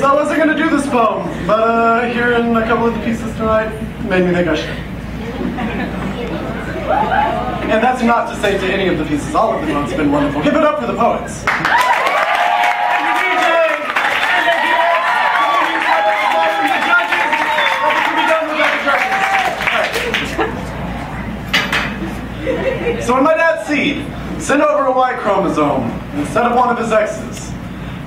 So I wasn't going to do this poem, but hearing a couple of the pieces tonight made me think I should. And that's not to say to any of the pieces, all of them have been wonderful. Give it up for the poets. So when my dad seed sent over a Y chromosome instead of one of his X's,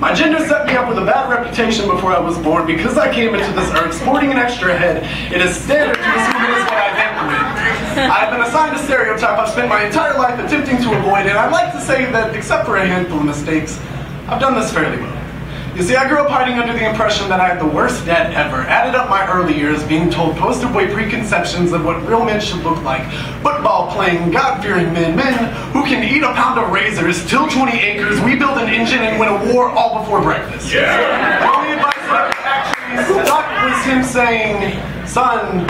my gender set me up with a bad reputation before I was born because I came into this earth sporting an extra head. It is standard to assume it is what I've implemented. I've been assigned a stereotype I've spent my entire life attempting to avoid, and I'd like to say that, except for a handful of mistakes, I've done this fairly well. You see, I grew up hiding under the impression that I had the worst dad ever, added up my early years being told poster-boy preconceptions of what real men should look like. Football-playing, God-fearing men who can eat a pound of razors, till 20 acres, rebuild an engine, and win a war all before breakfast. Yeah. The only advice that actually stuck was him saying, son,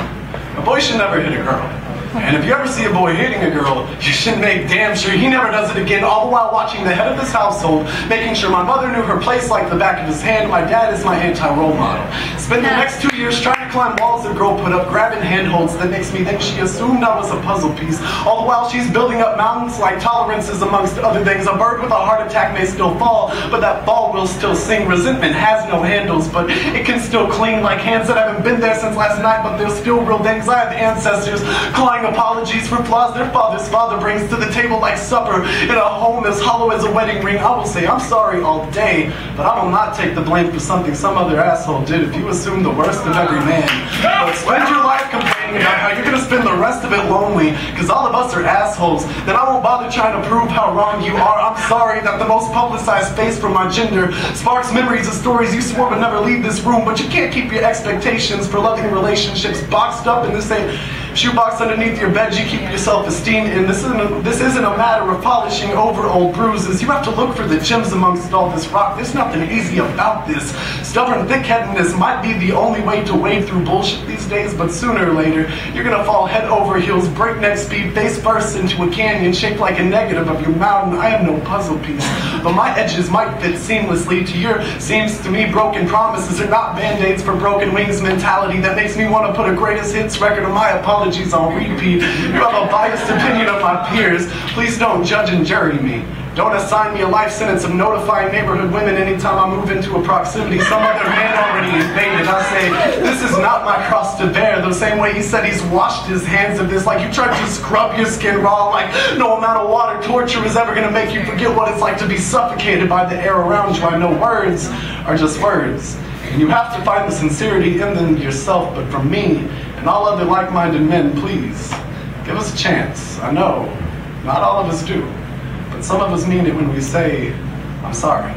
a boy should never hit a girl. And if you ever see a boy hitting a girl, you should make damn sure he never does it again, all the while watching the head of this household, making sure my mother knew her place like the back of his hand. My dad is my anti-role model. Spent the next 2 years trying to climb walls the girl put up, grabbing handholds that makes me think she assumed I was a puzzle piece, all the while she's building up mountains like tolerances amongst other things. A bird with a heart attack may still fall, but that fall will still sing. Resentment has no handles, but it can still cling like hands that haven't been there since last night, but they're still real things. I have ancestors clawing apologies for flaws their father's father brings to the table like supper in a home as hollow as a wedding ring. I will say I'm sorry all day, but I will not take the blame for something some other asshole did. If you assume the worst of every man, but spend your life complaining about how you're going to spend the rest of it lonely because all of us are assholes, then I won't bother trying to prove how wrong you are. I'm sorry that the most publicized face for my gender sparks memories of stories you swore would never leave this room, but you can't keep your expectations for loving relationships boxed up in the same shoebox underneath your bed. You keep your self-esteem in. This isn't a matter of polishing over old bruises. You have to look for the gems amongst all this rock. There's nothing easy about this. Stubborn thick-headedness might be the only way to wade through bullshit these days, but sooner or later, you're gonna fall head over heels, breakneck speed, face first into a canyon shaped like a negative of your mountain. I am no puzzle piece, but my edges might fit seamlessly to your seems to me broken promises are not band-aids for broken wings mentality that makes me want to put a greatest hits record of my apologies on repeat. You have a biased opinion of my peers. Please don't judge and jury me. Don't assign me a life sentence of notifying neighborhood women anytime I move into a proximity some other man already invaded. I say, this is not my cross to bear. The same way he said he's washed his hands of this, like you tried to scrub your skin raw, like no amount of water torture is ever going to make you forget what it's like to be suffocated by the air around you. I know words are just words, and you have to find the sincerity in them yourself, but from me and all other like-minded men, please, give us a chance. I know, not all of us do. But some of us mean it when we say, I'm sorry.